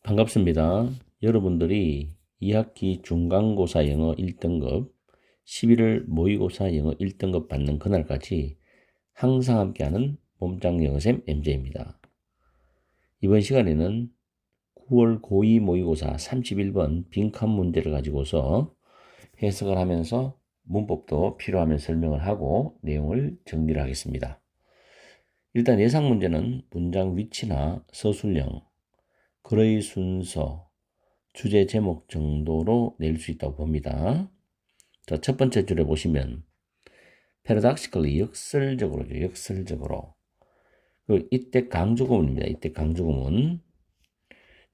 반갑습니다. 여러분들이 2학기 중간고사 영어 1등급, 11월 모의고사 영어 1등급 받는 그날까지 항상 함께하는 몸짱 영어쌤 MJ입니다. 이번 시간에는 9월 고2 모의고사 31번 빈칸 문제를 가지고서 해석을 하면서 문법도 필요하면 설명을 하고 내용을 정리를 하겠습니다. 일단 예상 문제는 문장 위치나 서술형, 글의 순서, 주제 제목 정도로 낼 수 있다고 봅니다. 자, 첫 번째 줄에 보시면 paradoxically 역설적으로죠. 역설적으로. 그리고 이때 강조구문입니다. 이때 강조구문.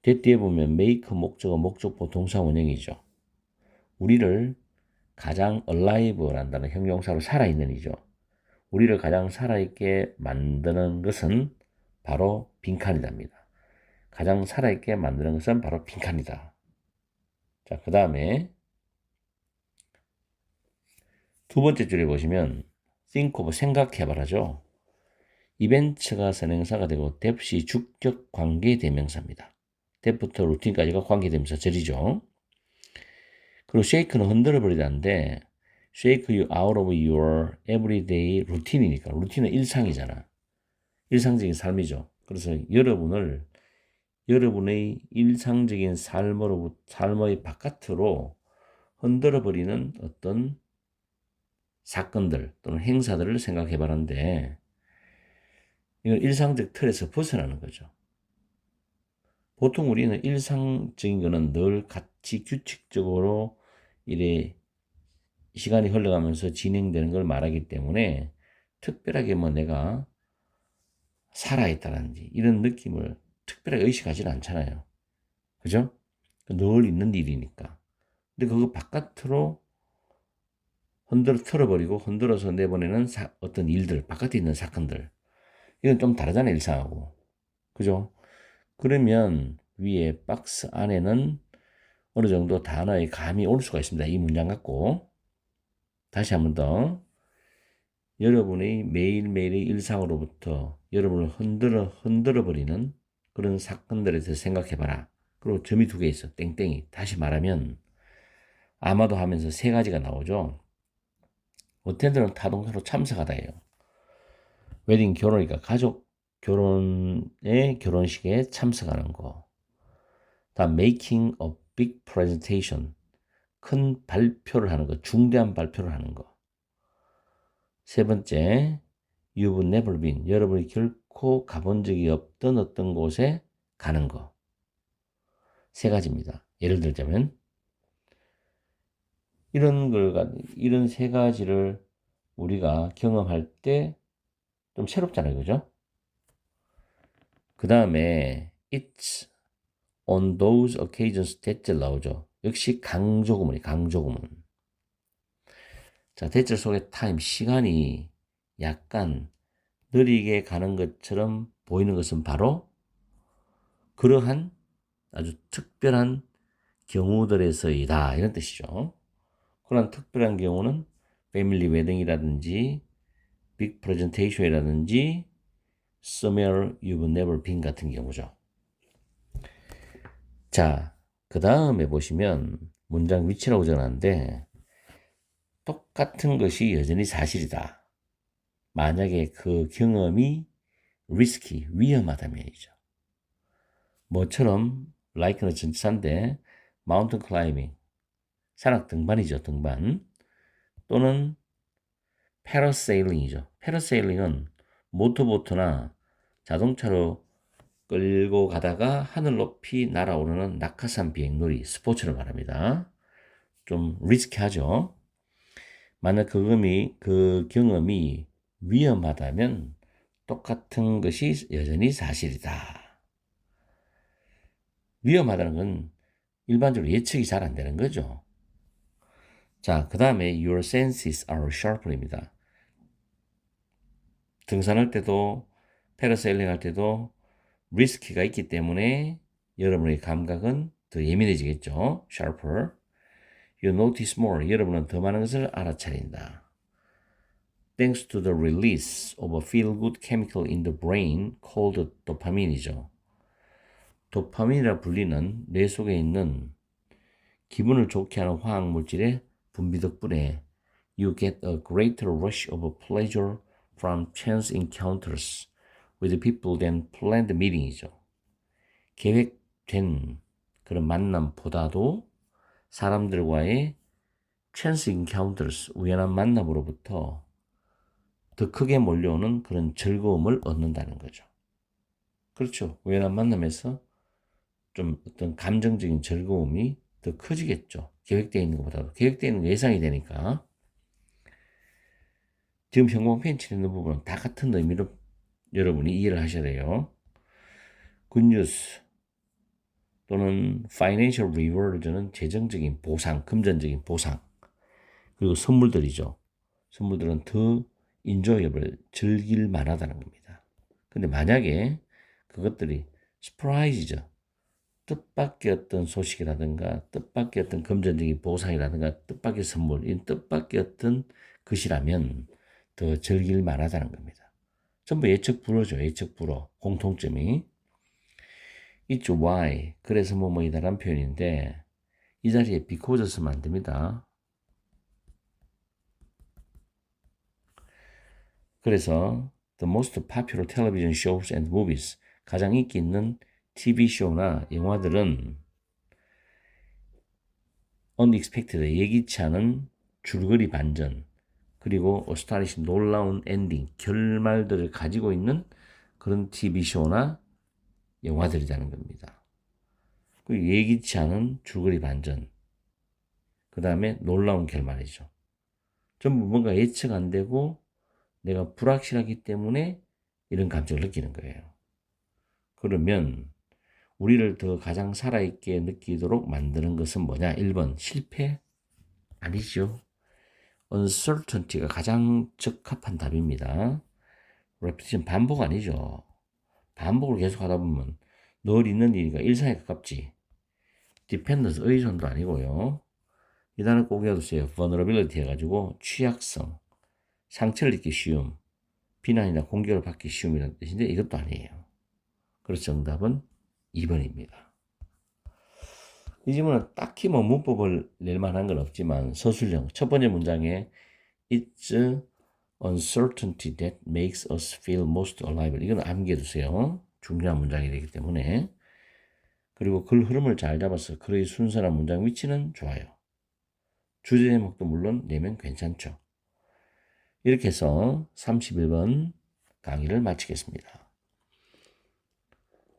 뒤에 보면 make 목적어 목적보 동사 원형이죠. 우리를 가장 alive란다는 형용사로 살아있는 이죠. 우리를 가장 살아있게 만드는 것은 바로 빈칸이답니다. 가장 살아있게 만드는 것은 바로 빈칸이다. 자, 그 다음에 두 번째 줄에 보시면 think of 생각해봐라죠. 이벤트가 선행사가 되고 that이 주격 관계 대명사입니다. that부터 루틴까지가 관계대명사 절이죠. 그리고 shake는 흔들어 버리다는데 shake you out of your everyday routine이니까 루틴은 일상이잖아. 일상적인 삶이죠. 그래서 여러분의 일상적인 삶의 바깥으로 흔들어 버리는 어떤 사건들 또는 행사들을 생각해 봤는데 이건 일상적 틀에서 벗어나는 거죠. 보통 우리는 일상적인 거는 늘 같이 규칙적으로 이래 시간이 흘러가면서 진행되는 걸 말하기 때문에 특별하게 뭐 내가 살아있다든지 이런 느낌을 특별하게 의식하지는 않잖아요. 그죠? 늘 있는 일이니까. 근데 그거 바깥으로 틀어버리고 흔들어서 내보내는 어떤 일들, 바깥에 있는 사건들. 이건 좀 다르잖아요, 일상하고. 그죠? 그러면 위에 박스 안에는 어느 정도 단어의 감이 올 수가 있습니다. 이 문장 갖고. 다시 한번 더. 여러분의 매일매일의 일상으로부터 여러분을 흔들어 버리는 그런 사건들에 대해서 생각해 봐라. 그리고 점이 두 개 있어. 땡땡이. 다시 말하면 아마도 하면서 세 가지가 나오죠. 어텐드는 타동사로 참석하다예요. 웨딩 결혼이니까 가족 결혼식에 참석하는 거. 다음 making a big presentation. 큰 발표를 하는 거. 중대한 발표를 하는 거. 세 번째, you've never been. 여러분이 결코 가본 적이 없던 어떤 곳에 가는 거. 세 가지입니다. 예를 들자면 이런 세 가지를 우리가 경험할 때 좀 새롭잖아요. 그죠? 그 다음에 it's on those occasions that 나오죠. 역시 강조구문. 자, 대절 속의 타임, 시간이 약간 느리게 가는 것처럼 보이는 것은 바로 그러한 아주 특별한 경우들에서이다. 이런 뜻이죠. 그런 특별한 경우는 패밀리 웨딩이라든지 빅 프레젠테이션이라든지 somewhere you've never been 같은 경우죠. 자, 그 다음에 보시면 문장 위치라고 적어놨는데 똑같은 것이 여전히 사실이다. 만약에 그 경험이 risky, 위험하다면이죠. 뭐처럼 like는 전치사인데 mountain climbing, 산악 등반이죠. 등반. 또는 parasailing이죠. parasailing은 모터보트나 자동차로 끌고 가다가 하늘 높이 날아오르는 낙하산 비행놀이 스포츠를 말합니다. 좀 리스키하죠. 만약 그 경험이 위험하다면 똑같은 것이 여전히 사실이다. 위험하다는 건 일반적으로 예측이 잘 안 되는 거죠. 자, 그 다음에 your senses are sharper입니다. 등산할 때도 패러세일링 할 때도 리스키가 있기 때문에 여러분의 감각은 더 예민해지겠죠. sharper. You notice more. 여러분은 더 많은 것을 알아차린다. Thanks to the release of a feel-good chemical in the brain called dopamine이죠. 도파민이라 불리는 뇌 속에 있는 기분을 좋게 하는 화학 물질의 분비 덕분에 you get a greater rush of pleasure from chance encounters with people than planned meeting이죠. 계획된 그런 만남보다도 사람들과의 chance encounters, 우연한 만남으로부터 더 크게 몰려오는 그런 즐거움을 얻는다는 거죠. 그렇죠. 우연한 만남에서 좀 어떤 감정적인 즐거움이 더 커지겠죠. 계획되어 있는 것보다도. 계획되어 있는 거 예상이 되니까. 지금 형광펜 칠하는 부분은 다 같은 의미로 여러분이 이해를 하셔야 돼요. 굿뉴스 또는 financial reward는 재정적인 보상, 금전적인 보상. 그리고 선물들이죠. 선물들은 더 enjoyable, 즐길 만하다는 겁니다. 근데 만약에 그것들이 surprise죠. 뜻밖의 어떤 소식이라든가 뜻밖의 어떤 금전적인 보상이라든가 뜻밖의 선물, 이 뜻밖의 어떤 것이라면 더 즐길 만하다는 겁니다. 전부 예측 불허죠. 예측 불허. 공통점이 있죠. why, 그래서 뭐뭐이다라는 표현인데 이 자리에 because 쓰면 안 됩니다. 그래서 the most popular television shows and movies, 가장 인기 있는 TV쇼나 영화들은 unexpected, 예기치 않은 줄거리 반전, 그리고 astonishing, 놀라운 엔딩, 결말들을 가지고 있는 그런 TV쇼나 영화들이라는 겁니다. 그리고 예기치 않은 줄거리 반전, 그 다음에 놀라운 결말이죠. 전부 뭔가 예측 안 되고 내가 불확실하기 때문에 이런 감정을 느끼는 거예요. 그러면 우리를 더 가장 살아있게 느끼도록 만드는 것은 뭐냐? 1번 실패? 아니죠. uncertainty가 가장 적합한 답입니다. repetition, 반복 아니죠. 반복을 계속 하다 보면 늘 있는 일이니까 일상에 가깝지. dependence, 의존도 아니고요. 이 단어 꼭 외워두세요. vulnerability 해가지고 취약성, 상처를 입기 쉬움, 비난이나 공격을 받기 쉬움이라는 뜻인데 이것도 아니에요. 그래서 정답은 2번입니다. 이 질문은 딱히 뭐 문법을 낼 만한 건 없지만 서술형 첫 번째 문장에 It's uncertainty that makes us feel most alive, 이건 암기해 두세요. 중요한 문장이 되기 때문에. 그리고 글 흐름을 잘 잡아서 글의 순서나 문장 위치는 좋아요. 주제 제목도 물론 내면 괜찮죠. 이렇게 해서 31번 강의를 마치겠습니다.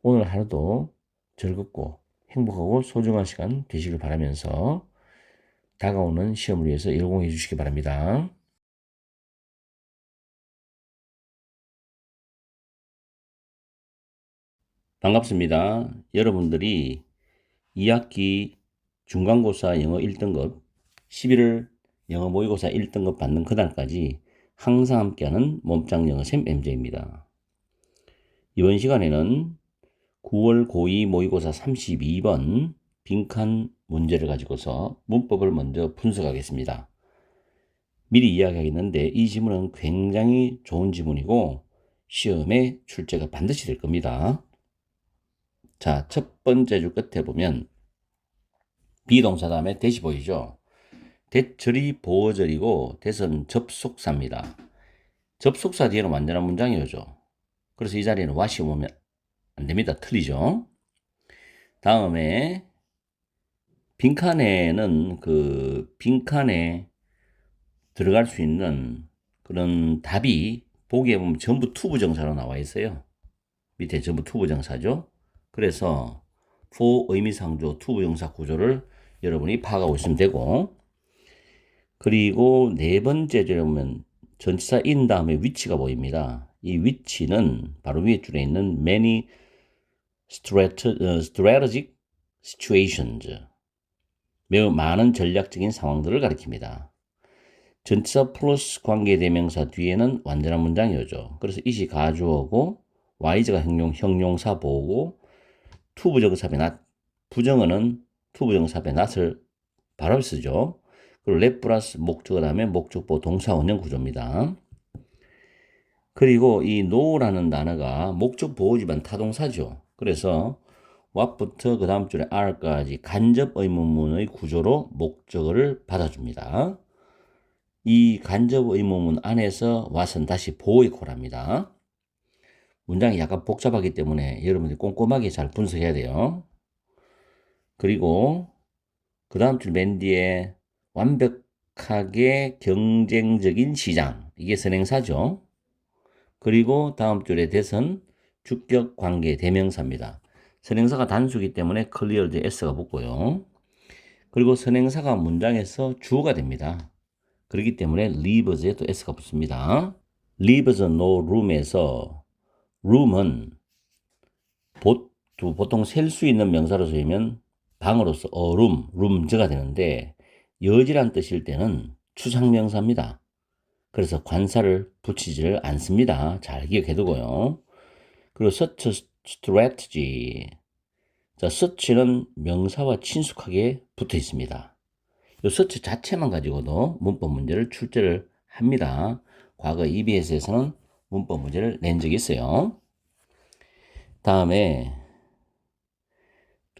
오늘 하루도 즐겁고 행복하고 소중한 시간 되시길 바라면서 다가오는 시험을 위해서 열공해 주시기 바랍니다. 반갑습니다. 여러분들이 2학기 중간고사 영어 1등급, 11월 영어 모의고사 1등급 받는 그날까지 항상 함께하는 몸짱 영어 쌤 MJ입니다. 이번 시간에는 9월 고2 모의고사 32번 빈칸 문제를 가지고서 문법을 먼저 분석하겠습니다. 미리 이야기하겠는데 이 지문은 굉장히 좋은 지문이고 시험에 출제가 반드시 될 겁니다. 자, 첫 번째 줄 끝에 보면 비동사 다음에 대시 보이죠? 대절이 보어절이고 대선 접속사입니다. 접속사 뒤에는 완전한 문장이 오죠. 그래서 이 자리에는 what이 오면 안 됩니다. 틀리죠? 다음에 빈칸에는 빈칸에 들어갈 수 있는 그런 답이 보기에 보면 전부 투부정사로 나와 있어요. 밑에 전부 투부정사죠. 그래서 for 의미상조 투부정사 구조를 여러분이 파악하고 있으면 되고, 그리고 네 번째 줄에 보면 전치사 in 다음에 위치가 보입니다. 이 위치는 바로 위에 줄에 있는 many strategic situations, 매우 많은 전략적인 상황들을 가리킵니다. 전치사 플러스 관계대명사 뒤에는 완전한 문장이 오죠. 그래서 it이 가주어고 y가 형용사 보고 투부정사의 not, 부정어는 투부정사의 not을 바로 쓰죠. 그리고 let 플러스 목적어 다음에 목적보 동사 원형 구조입니다. 그리고 이 no라는 단어가 목적 보호지만 타동사죠. 그래서 what부터 그 다음 줄에 are까지 간접 의문문의 구조로 목적어를 받아줍니다. 이 간접 의문문 안에서 what은 다시 보호의 콜합니다. 문장이 약간 복잡하기 때문에 여러분들이 꼼꼼하게 잘 분석해야 돼요. 그리고 그 다음 줄 맨 뒤에 완벽하게 경쟁적인 시장, 이게 선행사죠. 그리고 다음 줄에 that은 주격 관계 대명사입니다. 선행사가 단수이기 때문에 cleared s가 붙고요. 그리고 선행사가 문장에서 주어가 됩니다. 그렇기 때문에 leaves에 또 s가 붙습니다. leaves no room에서 room은 보통 셀 수 있는 명사로 쓰이면 방으로서 a room, rooms가 되는데 여지란 뜻일 때는 추상명사입니다. 그래서 관사를 붙이지를 않습니다. 잘 기억해두고요. 그리고 such strategy. 자, such는 명사와 친숙하게 붙어 있습니다. 이 such 자체만 가지고도 문법 문제를 출제를 합니다. 과거 EBS에서는 문법 문제를 낸 적이 있어요. 다음에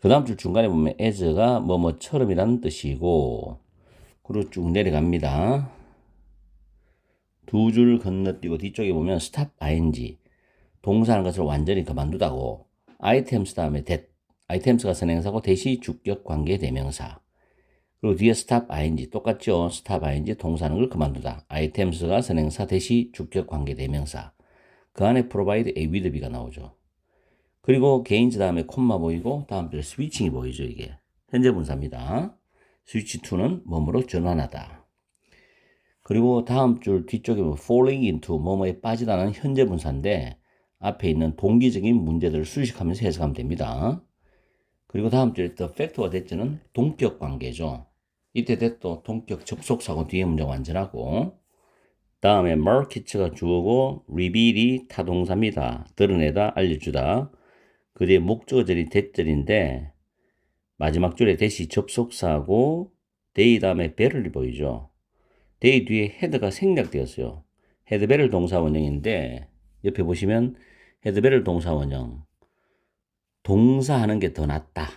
그 다음 줄 중간에 보면 as가 뭐뭐처럼이라는 뜻이고, 그리고 쭉 내려갑니다. 두 줄 건너뛰고 뒤쪽에 보면 stop ing, 동사하는 것을 완전히 그만두다고, items 다음에 that, items가 선행사고 that이 주격 관계 대명사, 그리고 뒤에 stop ing 똑같죠. stop ing 동사하는 걸 그만두다, items가 선행사 that이 주격 관계 대명사, 그 안에 provide a with b가 나오죠. 그리고 gains 다음에 콤마 보이고 다음 줄에 스위칭이 보이죠. 이게 현재 분사입니다. 스위치 to는 뭐뭐로 전환하다. 그리고 다음 줄 뒤쪽에 보면 falling into 뭐뭐에 빠지다는 현재 분사인데 앞에 있는 동기적인 문제들을 수식하면서 해석하면 됩니다. 그리고 다음 줄에 the fact와 that는 동격 관계죠. 이때 that도 동격 접속사고 뒤에 문장 완전하고, 다음에 market가 주어고 reveal이 타동사입니다. 드러내다, 알려주다. 그 뒤에 목적어절이 that절인데 마지막 줄에 that이 접속사고 they 다음에 better이 보이죠. they 뒤에 had가 생략되었어요. had better 동사 원형인데 옆에 보시면 had better 동사 원형, 동사하는 게 더 낫다.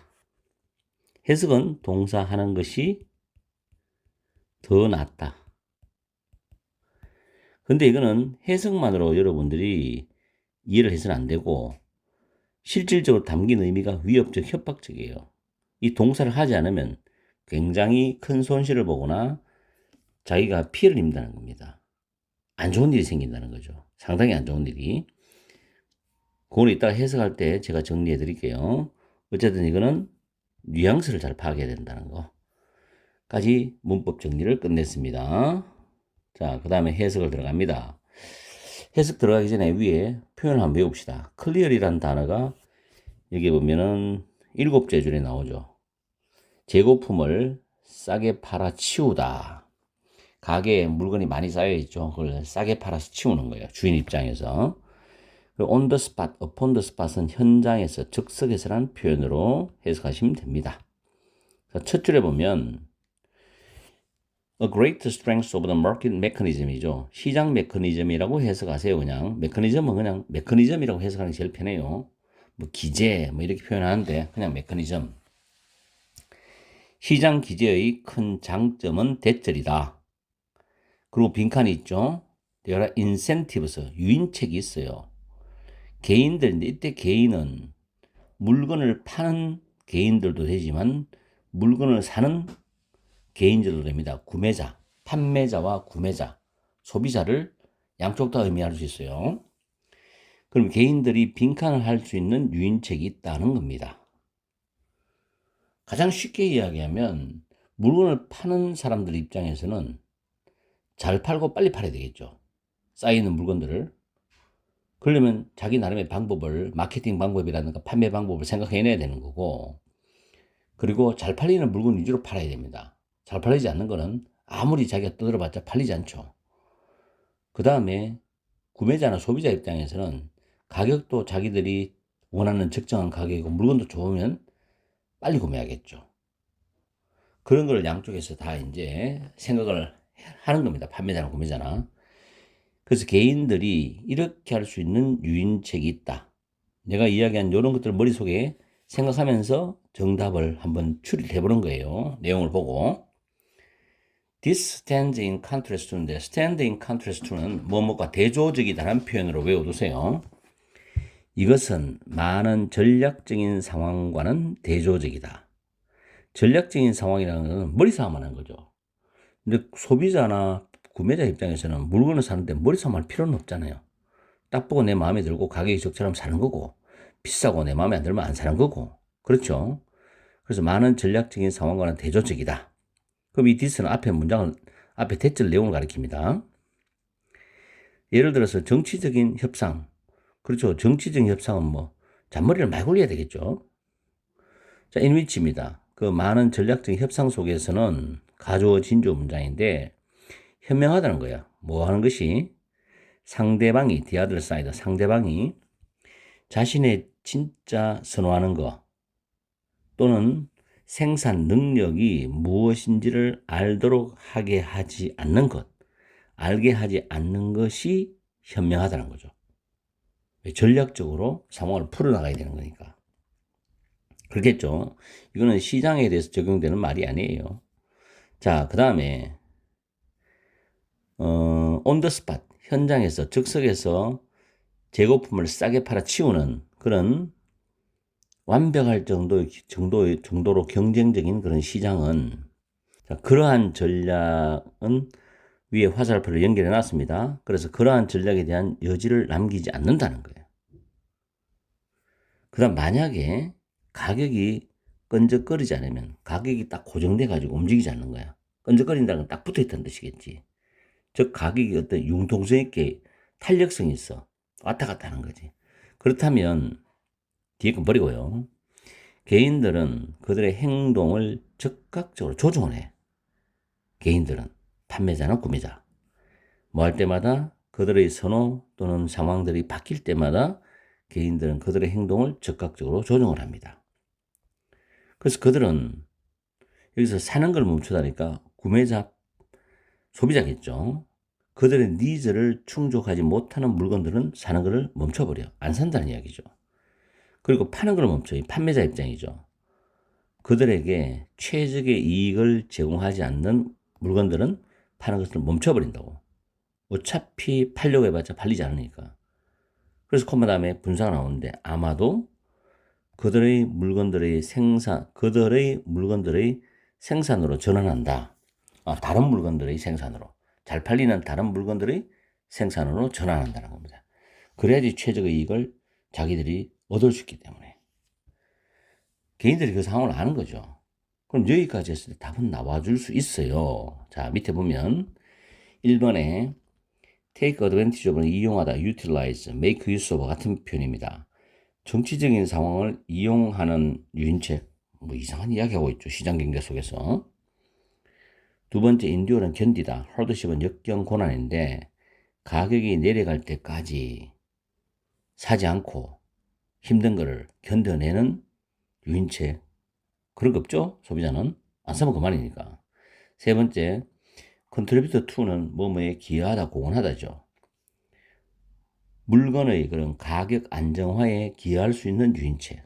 해석은 동사하는 것이 더 낫다. 근데 이거는 해석만으로 여러분들이 이해를 해서는 안 되고 실질적으로 담긴 의미가 위협적, 협박적이에요. 이 동사를 하지 않으면 굉장히 큰 손실을 보거나 자기가 피해를 입는다는 겁니다. 안 좋은 일이 생긴다는 거죠. 상당히 안 좋은 일이. 그걸 이따가 해석할 때 제가 정리해 드릴게요. 어쨌든 이거는 뉘앙스를 잘 파악해야 된다는 거까지 문법 정리를 끝냈습니다. 자, 그 다음에 해석을 들어갑니다. 해석 들어가기 전에 위에 표현을 한번 외웁시다. clear이라는 단어가 여기 보면은 7째 줄에 나오죠. 재고품을 싸게 팔아 치우다. 가게에 물건이 많이 쌓여있죠. 그걸 싸게 팔아서 치우는 거예요. 주인 입장에서. 그리고 on the spot, upon the spot은 현장에서, 즉석에서라는 표현으로 해석하시면 됩니다. 첫 줄에 보면 A great strength of the market mechanism이죠. 시장 메커니즘이라고 해석하세요. 그냥 메커니즘은 그냥 메커니즘이라고 해석하는 게 제일 편해요. 뭐 기제 뭐 이렇게 표현하는데 그냥 메커니즘. 시장 기제의 큰 장점은 대절이다. 그리고 빈칸이 있죠. There are incentives, 유인책이 있어요. 개인들인데 이때 개인은 물건을 파는 개인들도 되지만 물건을 사는 개인들도 됩니다. 구매자, 판매자와 구매자, 소비자를 양쪽 다 의미할 수 있어요. 그럼 개인들이 빈칸을 할 수 있는 유인책이 있다는 겁니다. 가장 쉽게 이야기하면 물건을 파는 사람들 입장에서는 잘 팔고 빨리 팔아야 되겠죠. 쌓이는 물건들을. 그러려면 자기 나름의 방법을, 마케팅 방법이라든가 판매 방법을 생각해내야 되는 거고, 그리고 잘 팔리는 물건 위주로 팔아야 됩니다. 잘 팔리지 않는 거는 아무리 자기가 떠들어봤자 팔리지 않죠. 그 다음에 구매자나 소비자 입장에서는 가격도 자기들이 원하는 적정한 가격이고 물건도 좋으면 빨리 구매하겠죠. 그런 걸 양쪽에서 다 이제 생각을 하는 겁니다. 판매자나 구매자나. 그래서 개인들이 이렇게 할 수 있는 유인책이 있다. 내가 이야기한 이런 것들을 머릿속에 생각하면서 정답을 한번 추리해 보는 거예요. 내용을 보고. This stands in contrast to인데 stand in contrast to는 뭐뭐가 대조적이다라는 표현으로 외워두세요. 이것은 많은 전략적인 상황과는 대조적이다. 전략적인 상황이라는 것은 머리싸움 하는 거죠. 근데 소비자나 구매자 입장에서는 물건을 사는데 머리싸움 할 필요는 없잖아요. 딱 보고 내 마음에 들고 가격이 적절하면 사는 거고, 비싸고 내 마음에 안 들면 안 사는 거고. 그렇죠? 그래서 많은 전략적인 상황과는 대조적이다. 그럼 이 this는 앞에 문장을, 앞에 대절 내용을 가리킵니다. 예를 들어서 정치적인 협상. 그렇죠. 정치적인 협상은 뭐, 잔머리를 많이 굴려야 되겠죠. 자, in which입니다. 그 많은 전략적인 협상 속에서는 가주어진 주 문장인데, 현명하다는 거야. 뭐 하는 것이? 상대방이, the other side, 상대방이 자신의 진짜 선호하는 것 또는 생산 능력이 무엇인지를 알도록 하게 하지 않는 것, 알게 하지 않는 것이 현명하다는 거죠. 전략적으로 상황을 풀어나가야 되는 거니까. 그렇겠죠. 이거는 시장에 대해서 적용되는 말이 아니에요. 자, 그 다음에 on the spot, 현장에서, 즉석에서 재고품을 싸게 팔아치우는 그런 완벽할 정도로 경쟁적인 그런 시장은, 자, 그러한 전략은 위에 화살표를 연결해 놨습니다. 그래서 그러한 전략에 대한 여지를 남기지 않는다는 거예요. 그 다음 만약에 가격이 끈적거리지 않으면 가격이 딱 고정돼 가지고 움직이지 않는 거야. 끈적거린다는 건 딱 붙어 있다는 뜻이겠지. 즉 가격이 어떤 융통성 있게 탄력성이 있어. 왔다 갔다 하는 거지. 그렇다면 뒤에 건 버리고요. 개인들은 그들의 행동을 즉각적으로 조정을 해. 개인들은 판매자나 구매자. 뭐 할 때마다 그들의 선호 또는 상황들이 바뀔 때마다 개인들은 그들의 행동을 즉각적으로 조정을 합니다. 그래서 그들은 여기서 사는 걸 멈추다니까 구매자, 소비자겠죠. 그들의 니즈를 충족하지 못하는 물건들은 사는 것을 멈춰버려. 안 산다는 이야기죠. 그리고 파는 걸 멈춰요. 판매자 입장이죠. 그들에게 최적의 이익을 제공하지 않는 물건들은 파는 것을 멈춰버린다고. 어차피 팔려고 해봤자 팔리지 않으니까. 그래서 콤마 다음에 분사가 나오는데 아마도 그들의 물건들의 생산으로 전환한다. 다른 물건들의 생산으로. 잘 팔리는 다른 물건들의 생산으로 전환한다는 겁니다. 그래야지 최적의 이익을 자기들이 얻을 수 있기 때문에. 개인들이 그 상황을 아는 거죠. 그럼 여기까지 했을 때 답은 나와줄 수 있어요. 자, 밑에 보면 1번에 take advantage of는 이용하다, utilize, make use of 같은 표현입니다. 정치적인 상황을 이용하는 유인책, 뭐 이상한 이야기하고 있죠. 시장 경제 속에서. 두 번째 endure는 견디다, hardship은 역경 고난인데 가격이 내려갈 때까지 사지 않고 힘든 거를 견뎌내는 유인책. 그런 거 없죠? 소비자는. 안 사면 그만이니까. 세 번째, contribute to는 뭐뭐에 기여하다, 공헌하다죠. 물건의 그런 가격 안정화에 기여할 수 있는 유인책.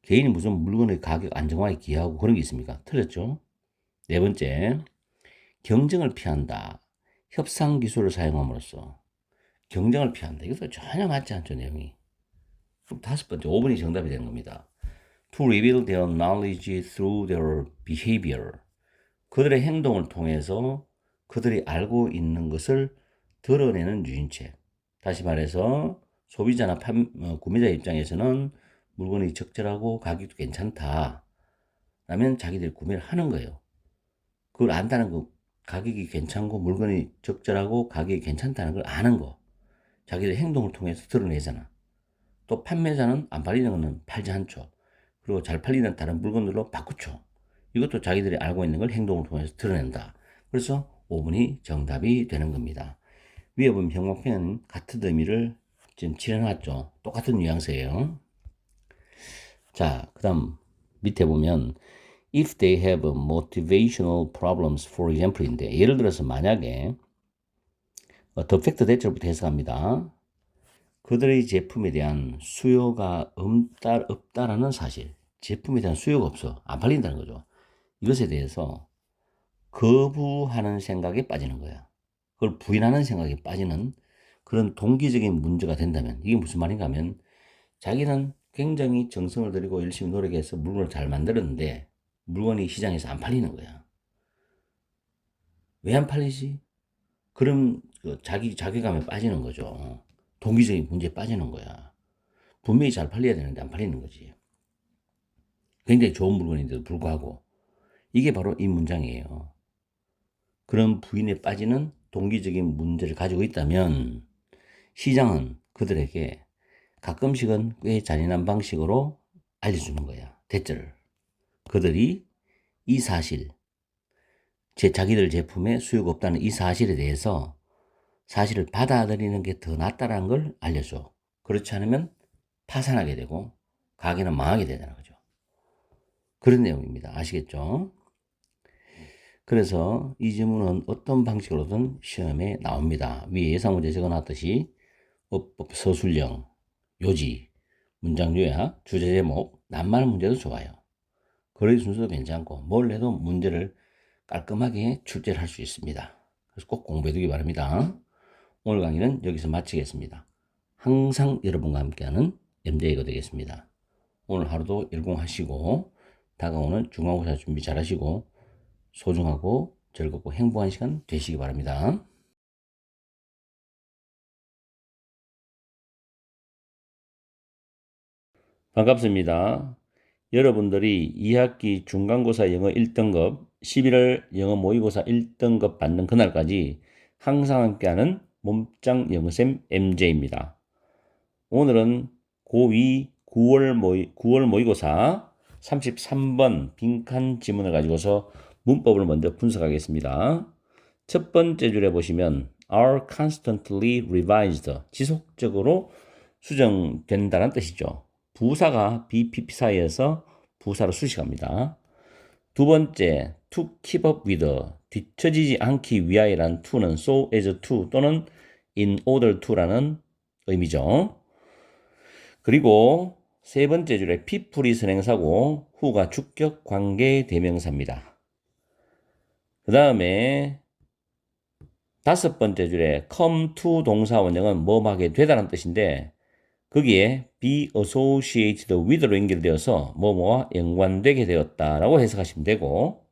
개인이 무슨 물건의 가격 안정화에 기여하고 그런 게 있습니까? 틀렸죠? 네 번째, 경쟁을 피한다. 협상 기술을 사용함으로써 경쟁을 피한다. 이것도 전혀 맞지 않죠, 내용이. 그럼 다섯 번째, 5번이 정답이 되는 겁니다. To reveal their knowledge through their behavior. 그들의 행동을 통해서 그들이 알고 있는 것을 드러내는 유인책. 다시 말해서 소비자나 구매자 입장에서는 물건이 적절하고 가격도 괜찮다 라면 자기들이 구매를 하는 거예요. 그걸 안다는 거, 가격이 괜찮고 물건이 적절하고 가격이 괜찮다는 걸 아는 거, 자기들 행동을 통해서 드러내잖아. 또 판매자는 안 팔리는 거는 팔지 않죠. 그리고 잘 팔리는 다른 물건들로 바꾸죠. 이것도 자기들이 알고 있는 걸 행동을 통해서 드러낸다. 그래서 5번이 정답이 되는 겁니다. 위에 보면 병목표는 같은 의미를 지금 칠해놨죠. 똑같은 뉘앙스예요. 자, 그 다음 밑에 보면 if they have motivational problems, for example인데 예를 들어서 만약에 더 팩트 대절부터 해석합니다. 그들의 제품에 대한 수요가 없다라는 사실, 제품에 대한 수요가 없어. 안 팔린다는 거죠. 이것에 대해서 거부하는 생각에 빠지는 거야. 그걸 부인하는 생각에 빠지는 그런 동기적인 문제가 된다면, 이게 무슨 말인가 하면, 자기는 굉장히 정성을 들이고 열심히 노력해서 물건을 잘 만들었는데, 물건이 시장에서 안 팔리는 거야. 왜 안 팔리지? 그럼 자괴감에 빠지는 거죠. 동기적인 문제에 빠지는 거야. 분명히 잘 팔려야 되는데 안 팔리는 거지. 굉장히 좋은 물건인데도 불구하고. 이게 바로 이 문장이에요. 그런 부인에 빠지는 동기적인 문제를 가지고 있다면 시장은 그들에게 가끔씩은 꽤 잔인한 방식으로 알려주는 거야. 대절을. 그들이 이 사실, 자기들 제품에 수요가 없다는 이 사실에 대해서 사실을 받아들이는 게 더 낫다는 걸 알려줘. 그렇지 않으면 파산하게 되고 가게는 망하게 되는 거죠. 그런 내용입니다. 아시겠죠? 그래서 이 질문은 어떤 방식으로든 시험에 나옵니다. 위에 예상문제 적어놨듯이 어법, 서술형, 요지, 문장 요약, 주제 제목, 낱말 문제도 좋아요. 거리 순서도 괜찮고 뭘 해도 문제를 깔끔하게 출제를 할 수 있습니다. 그래서 꼭 공부해 두기 바랍니다. 오늘 강의는 여기서 마치겠습니다. 항상 여러분과 함께하는 MJ가 되겠습니다. 오늘 하루도 열공하시고 다가오는 중간고사 준비 잘하시고 소중하고 즐겁고 행복한 시간 되시기 바랍니다. 반갑습니다. 여러분들이 2학기 중간고사 영어 1등급, 11월 영어 모의고사 1등급 받는 그날까지 항상 함께하는 몸짱 영어쌤 MJ입니다. 오늘은 고2 9월 모의고사 33번 빈칸 지문을 가지고서 문법을 먼저 분석하겠습니다. 첫 번째 줄에 보시면 are constantly revised, 지속적으로 수정된다는 뜻이죠. 부사가 BPP 사이에서 부사로 수식합니다. 두 번째, to keep up with, 뒤처지지 않기 위하여란 to는 so as to 또는 in order to라는 의미죠. 그리고 세 번째 줄에 people이 선행사고 who가 주격 관계 대명사입니다. 그 다음에 다섯 번째 줄에 come to 동사 원형은 뭐하게 되다는 뜻인데 거기에 be associated with로 연결되어서 뭐뭐와 연관되게 되었다라고 해석하시면 되고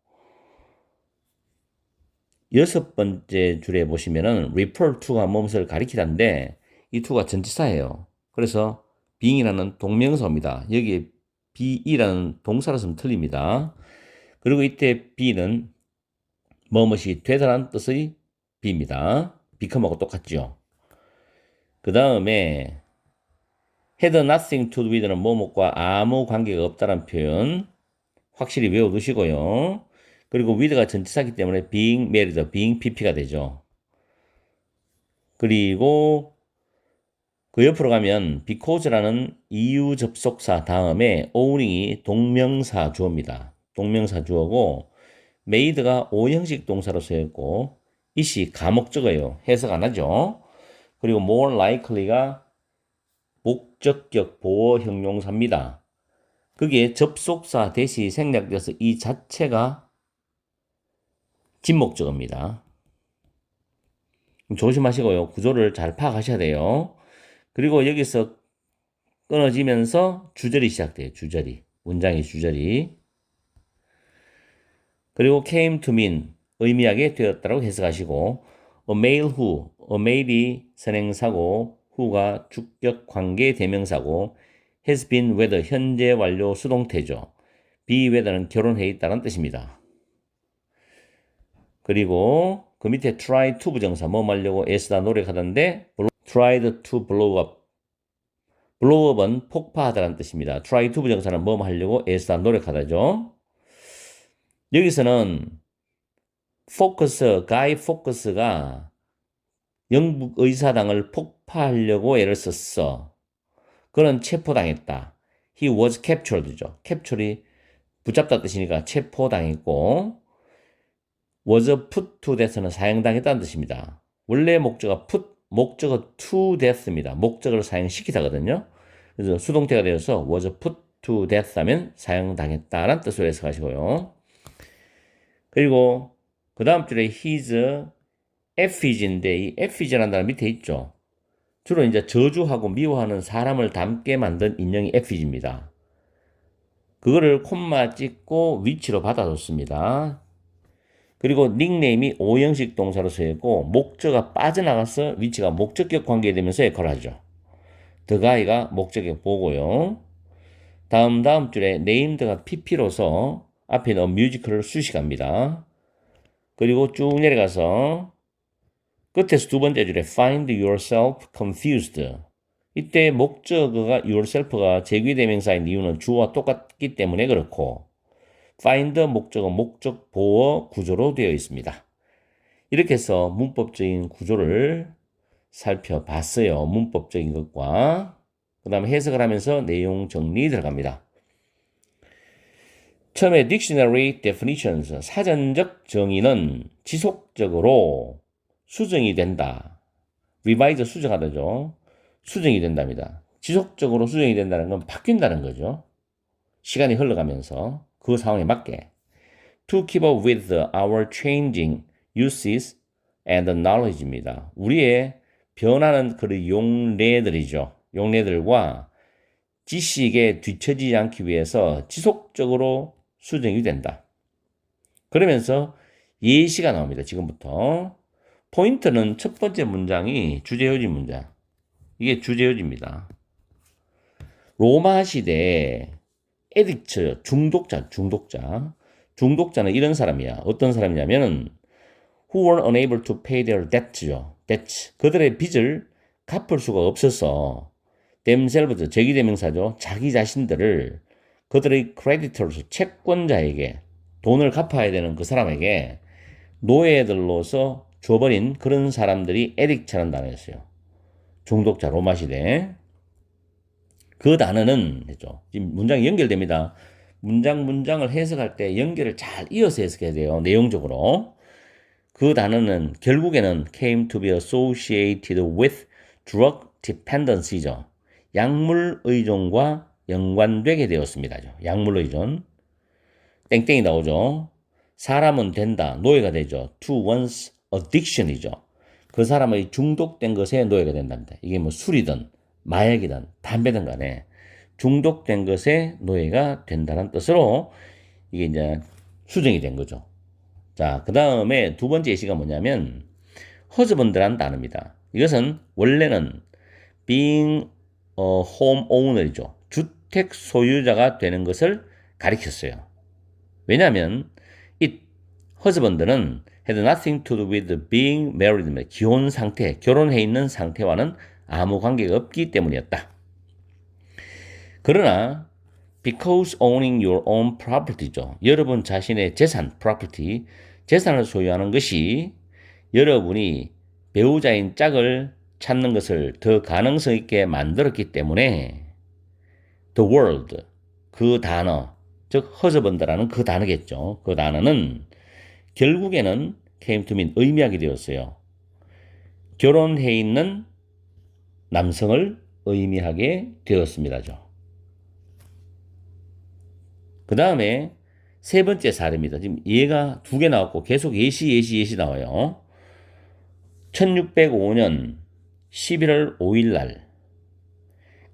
여섯 번째 줄에 보시면은 refer to가 무엇을 가리키다인데 이 to가 전치사예요. 그래서 being이라는 동명사입니다. 여기에 be라는 동사로 쓰면 틀립니다. 그리고 이때 be는 뭐뭇이 되다라는 뜻의 be입니다. become하고 똑같죠. 그 다음에 had nothing to do with는 뭐뭐과 아무 관계가 없다는 표현 확실히 외워두시고요. 그리고 with가 전치사이기 때문에 being married, being pp가 되죠. 그리고 그 옆으로 가면 because라는 이유 접속사 다음에 owning이 동명사 주어입니다. 동명사 주어고 made가 오형식 동사로 쓰였고 it이 가목적어예요. 해석 안 하죠. 그리고 more likely가 목적격 보어 형용사입니다. 그게 접속사 대시 생략돼서 이 자체가 진목적어입니다. 조심하시고요. 구조를 잘 파악하셔야 돼요. 그리고 여기서 끊어지면서 주절이 시작돼요. 주절이. 문장의 주절이. 그리고 came to mean 의미하게 되었다고 해석하시고 a male who, a male이 선행사고 who가 주격 관계 대명사고 has been wed 현재 완료 수동태죠. be wed는 결혼해 있다는 뜻입니다. 그리고 그 밑에 try to 부정사 뭐 하려고 애쓰다 노력하던데 tried to blow up blow up은 폭파하다는 뜻입니다. try to 부정사는 뭐 하려고 애쓰다 노력하다죠. 여기서는 focus, guy focus가 영국 의사당을 폭파하려고 애를 썼어. 그는 체포당했다. He was captured죠. capture이 붙잡다 뜻이니까 체포당했고 was put to death는 사형당했다는 뜻입니다. 원래 목적어 put 목적어 to death입니다. 목적어를 사용시키다거든요. 그래서 수동태가 되어서 was put to death 하면 사용당했다라는 뜻으로 해석하시고요. 그리고 그 다음 줄에 his effigy인데 이 effigy라는 단어 밑에 있죠. 주로 이제 저주하고 미워하는 사람을 닮게 만든 인형이 effigy입니다. 그거를 콤마 찍고 위치로 받아줬습니다. 그리고 닉네임이 오형식 동사로 쓰였고 목적어가 빠져나가서 위치가 목적격 관계되면서 역할을 하죠. the guy가 목적격 보고요. 다음 줄에 named가 pp로서 앞에 있는 musical을 수식합니다. 그리고 쭉 내려가서 끝에서 두 번째 줄에 find yourself confused. 이때 목적어가 yourself가 제귀대명사인 이유는 주어와 똑같기 때문에 그렇고 find 목적어 목적 보어 구조로 되어 있습니다. 이렇게 해서 문법적인 구조를 살펴봤어요. 문법적인 것과 그 다음에 해석을 하면서 내용 정리 들어갑니다. 처음에 dictionary definitions 사전적 정의는 지속적으로 수정이 된다. revise 수정하다죠. 수정이 된답니다. 지속적으로 수정이 된다는 건 바뀐다는 거죠. 시간이 흘러가면서 그 상황에 맞게 to keep up with our changing uses and knowledge입니다. 우리의 변하는 그런 용례들이죠. 용례들과 지식에 뒤처지지 않기 위해서 지속적으로 수정이 된다. 그러면서 예시가 나옵니다. 지금부터. 포인트는 첫 번째 문장이 주제요지 문장. 이게 주제요지입니다. 로마 시대에 에딕트, 중독자는 이런 사람이야. 어떤 사람이냐면은 who were unable to pay their debt죠. debt. 그들의 빚을 갚을 수가 없어서 themselves, 제기대명사죠. 자기 자신들을 그들의 creditors, 채권자에게 돈을 갚아야 되는 그 사람에게 노예들로서 줘버린 그런 사람들이 에딕트라는 단어였어요. 중독자 로마 시대. 그 단어는 했죠. 지금 문장이 연결됩니다. 문장을 해석할 때 연결을 잘 이어서 해석해야 돼요. 내용적으로. 그 단어는 결국에는 came to be associated with drug dependency죠. 약물 의존과 연관되게 되었습니다. 약물 의존. 땡땡이 나오죠. 사람은 된다. 노예가 되죠. to one's addiction이죠. 그 사람의 중독된 것에 노예가 된답니다. 이게 뭐 술이든 마약이든 담배든 간에 중독된 것에 노예가 된다는 뜻으로 이게 이제 수정이 된 거죠. 자, 그 다음에 두 번째 예시가 뭐냐면 husband라는 단어입니다. 이것은 원래는 being a homeowner이죠. 주택 소유자가 되는 것을 가리켰어요. 왜냐하면 이 husband는 had nothing to do with being married. 기혼 상태, 결혼해 있는 상태와는 아무 관계가 없기 때문이었다. 그러나 because owning your own property죠. 여러분 자신의 재산, property, 재산을 소유하는 것이 여러분이 배우자인 짝을 찾는 것을 더 가능성 있게 만들었기 때문에 the world, 그 단어, 즉 husband라는 그 단어겠죠. 그 단어는 결국에는 came to mean 의미하게 되었어요. 결혼해 있는 남성을 의미하게 되었습니다죠. 그 다음에 세 번째 사례입니다. 지금 얘가 두 개 나왔고 계속 예시 나와요. 1605년 11월 5일 날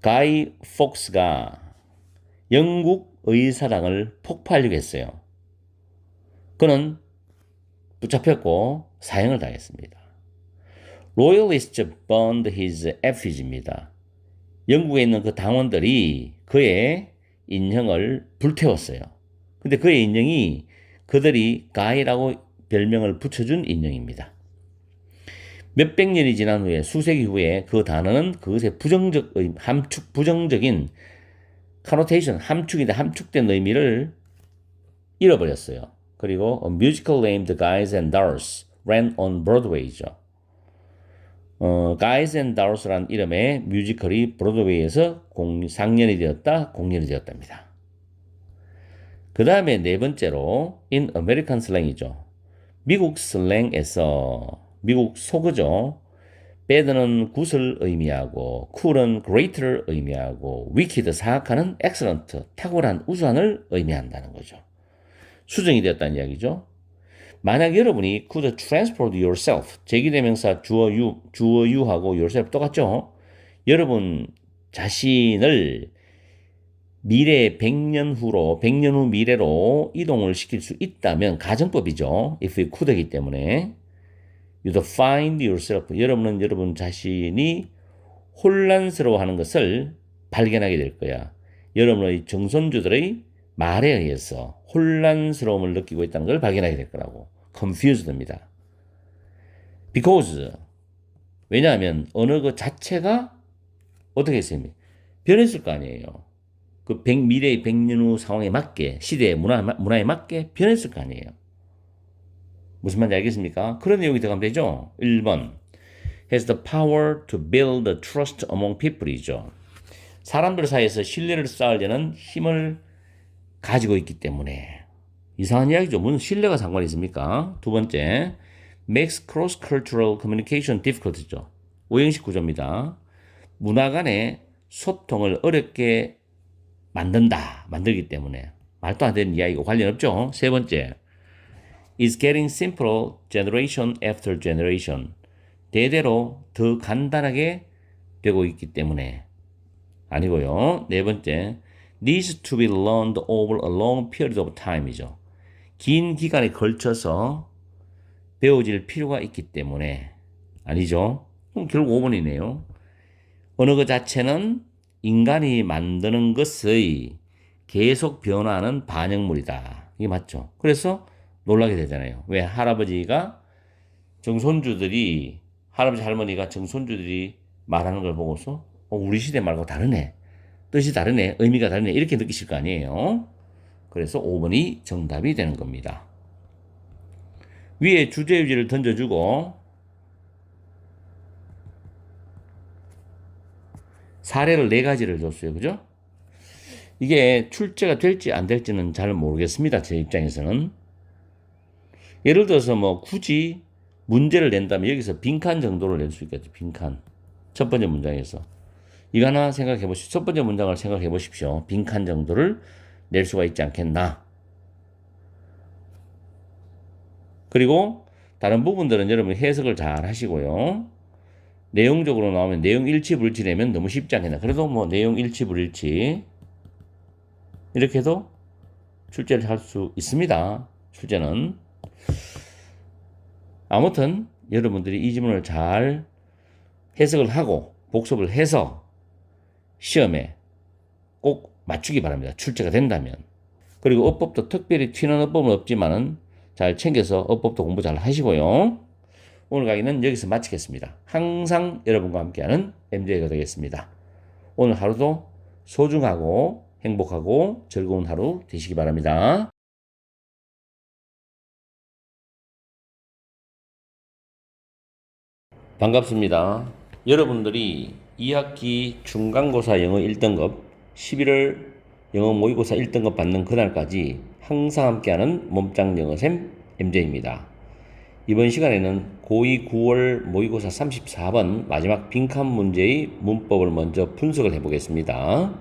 가이 폭스가 영국 의사당을 폭파하려고 했어요. 그는 붙잡혔고 사형을 당했습니다. Royalists burned his effigy입니다. 영국에 있는 그 당원들이 그의 인형을 불태웠어요. 근데 그의 인형이 그들이 가이라고 별명을 붙여준 인형입니다. 몇백 년이 지난 후에 수세기 후에 그 단어는 그것의 부정적인 connotation, 함축된 의미를 잃어버렸어요. 그리고 a musical named Guys and Dolls ran on Broadway죠. Guys and Dolls라는 이름의 뮤지컬이 브로드웨이에서 상연이 되었다, 공연이 되었답니다. 그 다음에 네 번째로 in American slang이죠. 미국 슬랭에서 미국 속어죠. bad는 굿을 의미하고 cool은 great를 의미하고 wicked 사악한은 excellent 탁월한 우수한을 의미한다는 거죠. 수정이 되었다는 이야기죠. 만약 여러분이 could transport yourself 제기대명사 주어 you하고 yourself 똑같죠? 여러분 자신을 미래 100년 후로 100년 후 미래로 이동을 시킬 수 있다면 가정법이죠. if you could이기 때문에 you'd find yourself 여러분은 여러분 자신이 혼란스러워하는 것을 발견하게 될 거야. 여러분의 정손주들의 말에 의해서 혼란스러움을 느끼고 있다는 걸 발견하게 될 거라고. confused입니다. because 왜냐하면 언어 그 자체가 어떻게 했습니까? 변했을 거 아니에요. 그 미래의 100년 후 상황에 맞게 시대의 문화에 맞게 변했을 거 아니에요. 무슨 말인지 알겠습니까? 그런 내용이 들어가면 되죠. 1번 has the power to build a trust among people이죠. 사람들 사이에서 신뢰를 쌓으려는 힘을 가지고 있기 때문에 이상한 이야기죠. 무슨 신뢰가 상관이 있습니까? 두 번째 makes cross-cultural communication difficult죠. 오형식 구조입니다. 문화 간의 소통을 어렵게 만들기 때문에 말도 안 되는 이야기가 관련 없죠. 세 번째 is getting simpler generation after generation 대대로 더 간단하게 되고 있기 때문에 아니고요. 네 번째 needs to be learned over a long period of time이죠. 긴 기간에 걸쳐서 배워질 필요가 있기 때문에 아니죠. 그럼 결국 5번이네요. 언어 그 자체는 인간이 만드는 것의 계속 변화하는 반영물이다. 이게 맞죠. 그래서 놀라게 되잖아요. 왜 할아버지가 할아버지 할머니가 정손주들이 말하는 걸 보고서 우리 시대 말고 다르네. 뜻이 다르네. 의미가 다르네. 이렇게 느끼실 거 아니에요. 그래서 5번이 정답이 되는 겁니다. 위에 주제유지를 던져주고 사례를 4가지를 줬어요. 그죠? 이게 출제가 될지 안 될지는 잘 모르겠습니다. 제 입장에서는. 예를 들어서 뭐 굳이 문제를 낸다면 여기서 빈칸 정도를 낼 수 있겠죠. 빈칸. 첫 번째 문장에서. 이거 하나 생각해 보십시오. 첫 번째 문장을 생각해 보십시오. 빈칸 정도를 낼 수가 있지 않겠나. 그리고 다른 부분들은 여러분 해석을 잘 하시고요. 내용적으로 나오면 내용 일치 불일치 내면 너무 쉽지 않겠나. 그래도 뭐 내용 일치 불일치 이렇게 해도 출제를 할 수 있습니다. 출제는. 아무튼 여러분들이 이 지문을 잘 해석을 하고 복습을 해서 시험에 꼭 맞추기 바랍니다. 출제가 된다면. 그리고 어법도 특별히 튀는 어법은 없지만은 잘 챙겨서 어법도 공부 잘 하시고요. 오늘 강의는 여기서 마치겠습니다. 항상 여러분과 함께하는 MJ가 되겠습니다. 오늘 하루도 소중하고 행복하고 즐거운 하루 되시기 바랍니다. 반갑습니다. 여러분들이 2학기 중간고사 영어 1등급 11월 영어 모의고사 1등급 받는 그날까지 항상 함께하는 몸짱 영어쌤 MJ입니다. 이번 시간에는 고2 9월 모의고사 34번 마지막 빈칸 문제의 문법을 먼저 분석을 해보겠습니다.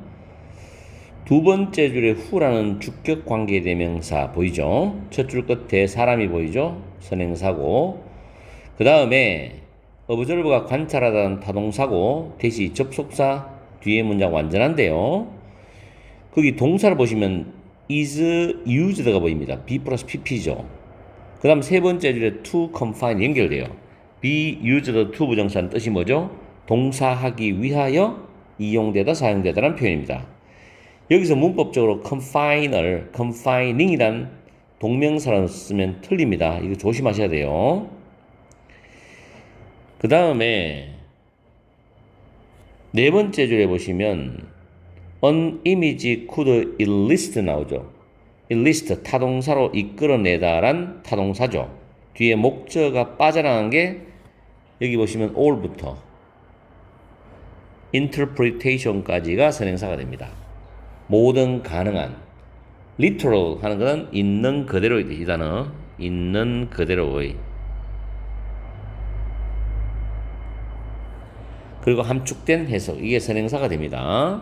두 번째 줄에 후라는 주격 관계대명사 보이죠? 첫 줄 끝에 사람이 보이죠? 선행사고 그 다음에 observe가 관찰하다는 타동사고 대시 접속사 뒤에 문장 완전한데요. 거기 동사를 보시면 is used가 보입니다. be 플러스 pp죠. 그 다음 세 번째 줄에 to confine 연결돼요. be used to 부정사는 뜻이 뭐죠? 동사하기 위하여 이용되다 사용되다라는 표현입니다. 여기서 문법적으로 confining이란 동명사를 쓰면 틀립니다. 이거 조심하셔야 돼요. 그 다음에 네 번째 줄에 보시면 an image could elicit 나오죠. elicit 타동사로 이끌어내다란 타동사죠. 뒤에 목적어가 빠져나간 게 여기 보시면 all부터 interpretation까지가 선행사가 됩니다. 모든 가능한 literal 하는 것은 있는 그대로의 이 단어 있는 그대로의 그리고 함축된 해석, 이게 선행사가 됩니다.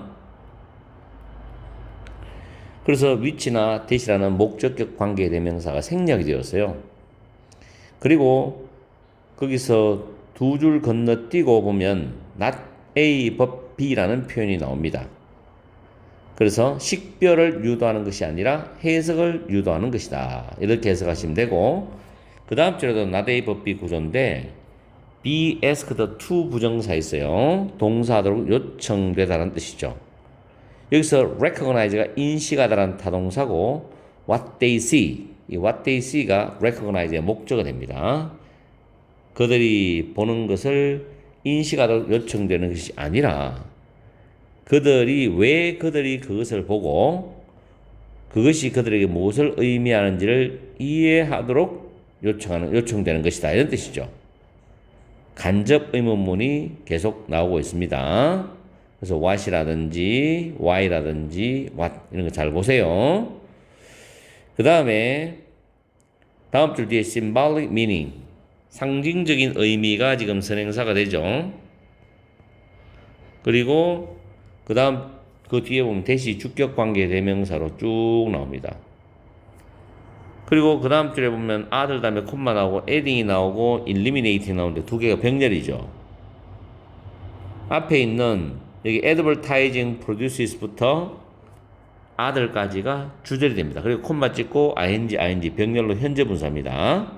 그래서 which나 that이라는 목적격 관계 대명사가 생략이 되었어요. 그리고 거기서 두 줄 건너뛰고 보면 not A but B라는 표현이 나옵니다. 그래서 식별을 유도하는 것이 아니라 해석을 유도하는 것이다. 이렇게 해석하시면 되고, 그 다음 줄에도 not A but B 구조인데 be asked to 부정사 있어요. 동사하도록 요청되다라는 뜻이죠. 여기서 recognize가 인식하다라는 타동사고 what they see, 이 what they see가 recognize의 목적어가 됩니다. 그들이 보는 것을 인식하도록 요청되는 것이 아니라 그들이 왜 그들이 그것을 보고 그것이 그들에게 무엇을 의미하는지를 이해하도록 요청되는 것이다. 이런 뜻이죠. 간접 의문문이 계속 나오고 있습니다. 그래서 what이라든지 why라든지 what 이런 거 잘 보세요. 그 다음에 다음 줄 뒤에 symbolic meaning, 상징적인 의미가 지금 선행사가 되죠. 그리고 그 다음 그 뒤에 보면 대시 주격관계 대명사로 쭉 나옵니다. 그리고 그 다음 줄에 보면 other 다음에 콤마 나오고 adding이 나오고 eliminating이 나오는데 두 개가 병렬이죠. 앞에 있는 여기 advertising produces부터 other까지가 주절이 됩니다. 그리고 콤마 찍고 ing 병렬로 현재 분사입니다.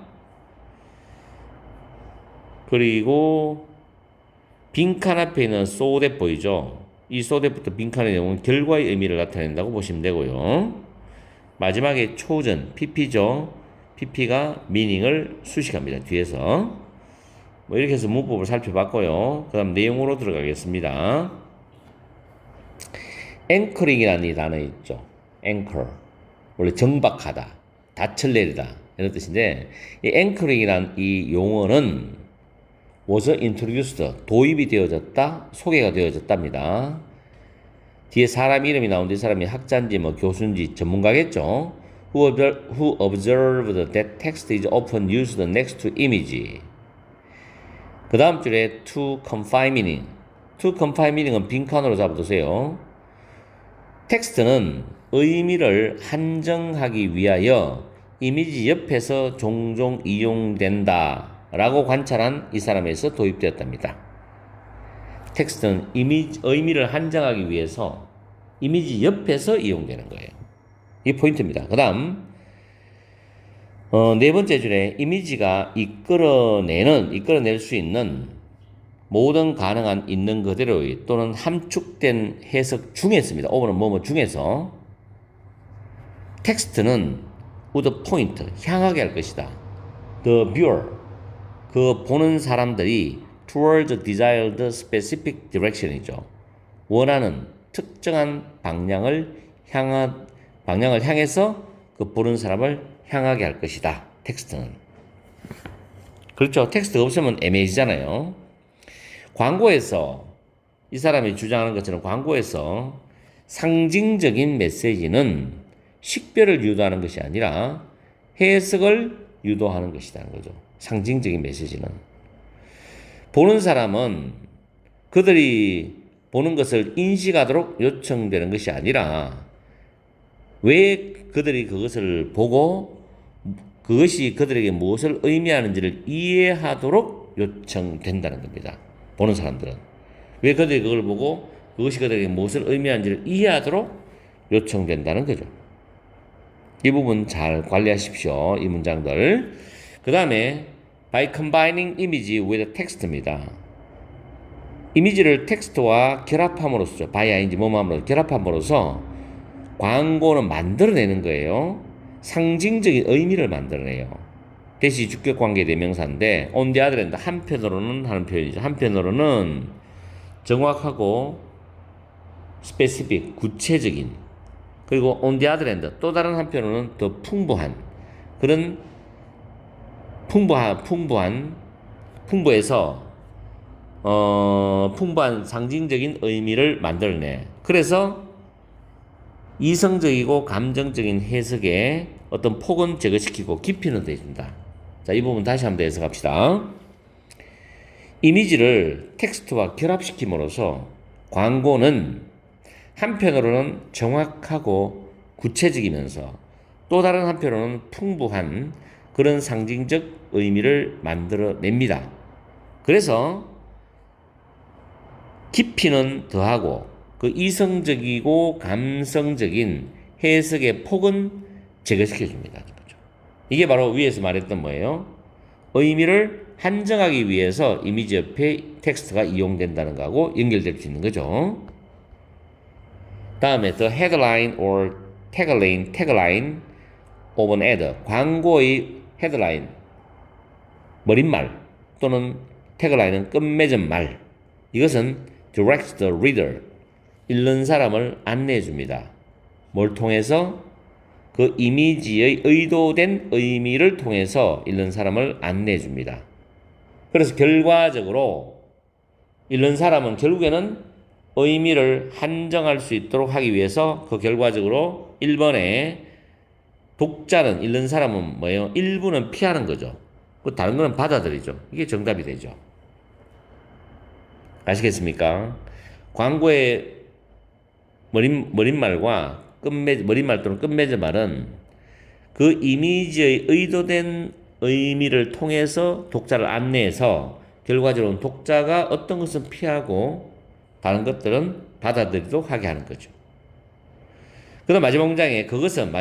그리고 빈칸 앞에 있는 so that 보이죠? 이 so that부터 빈칸의 내용은 결과의 의미를 나타낸다고 보시면 되고요. 마지막에 초전 pp죠. pp가 meaning을 수식합니다. 뒤에서 뭐 이렇게 해서 문법을 살펴봤고요. 그 다음 내용으로 들어가겠습니다. anchoring이라는 이 단어 있죠. anchor, 원래 정박하다, 닻을 내리다 이런 뜻인데, 이 anchoring이라는 이 용어는 was introduced, 도입이 되어졌다, 소개가 되어졌답니다. 뒤에 사람 이름이 나오는데 이 사람이 학자인지 뭐 교수인지 전문가겠죠. Who observed that text is often used next to image. 그 다음 줄에 to confine meaning. to confine meaning은 빈칸으로 잡아두세요. 텍스트는 의미를 한정하기 위하여 이미지 옆에서 종종 이용된다 라고 관찰한 이 사람에서 도입되었답니다. 텍스트는 의미를 한정하기 위해서 이미지 옆에서 이용되는 거예요. 이게 포인트입니다. 그 다음 네 번째 줄에 이미지가 이끌어낼 수 있는 모든 가능한 있는 그대로의 또는 함축된 해석 중에 있습니다. 오버는 뭐뭐 중에서 텍스트는 with point, 향하게 할 것이다. The viewer, 그 보는 사람들이 towards desired specific direction이죠. 원하는 특정한 방향을 향해서 그 보는 사람을 향하게 할 것이다. 텍스트는. 그렇죠. 텍스트가 없으면 애매해지잖아요. 광고에서 이 사람이 주장하는 것처럼 광고에서 상징적인 메시지는 식별을 유도하는 것이 아니라 해석을 유도하는 것이라는 거죠. 상징적인 메시지는. 보는 사람은 그들이 보는 것을 인식하도록 요청되는 것이 아니라 왜 그들이 그것을 보고 그것이 그들에게 무엇을 의미하는지를 이해하도록 요청된다는 겁니다. 보는 사람들은. 왜 그들이 그걸 보고 그것이 그들에게 무엇을 의미하는지를 이해하도록 요청된다는 거죠. 이 부분 잘 관리하십시오. 이 문장들. 그 다음에 by combining image with text입니다. 이미지를 텍스트와 결합함으로써 by인지 뭐뭐함으로써 결합함으로써 광고는 만들어내는 거예요. 상징적인 의미를 만들어내요. 대시 주격관계 대명사인데 on the other hand, 한편으로는 하는 표현이죠. 한편으로는 정확하고 specific, 구체적인, 그리고 on the other hand, 또 다른 한편으로는 더 풍부한 그런 풍부해서 풍부한 상징적인 의미를 만들어내. 그래서 이성적이고 감정적인 해석에 어떤 폭은 제거시키고 깊이는 더해준다. 자, 이 부분 다시 한번 더 해석합시다. 이미지를 텍스트와 결합시킴으로써 광고는 한편으로는 정확하고 구체적이면서 또 다른 한편으로는 풍부한 그런 상징적 의미를 만들어냅니다. 그래서 깊이는 더하고 그 이성적이고 감성적인 해석의 폭은 제거시켜줍니다. 이게 바로 위에서 말했던 뭐예요? 의미를 한정하기 위해서 이미지 옆에 텍스트가 이용된다는 거하고 연결될 수 있는 거죠. 다음에 the headline or tagline of an ad. 광고의 헤드라인, 머릿말 또는 태그라인은 끝맺은 말. 이것은 directs the reader. 읽는 사람을 안내해 줍니다. 뭘 통해서? 그 이미지의 의도된 의미를 통해서 읽는 사람을 안내해 줍니다. 그래서 결과적으로 읽는 사람은 결국에는 의미를 한정할 수 있도록 하기 위해서 그 결과적으로 1번에 독자는, 읽는 사람은 뭐예요? 일부는 피하는 거죠. 그 다른 거는 받아들이죠. 이게 정답이 되죠. 아시겠습니까? 광고의 머릿말과 머릿말 또는 끝맺은 말은 그 이미지의 의도된 의미를 통해서 독자를 안내해서 결과적으로 독자가 어떤 것은 피하고 다른 것들은 받아들이도록 하게 하는 거죠. 그 다음 마지막 문장에 그것은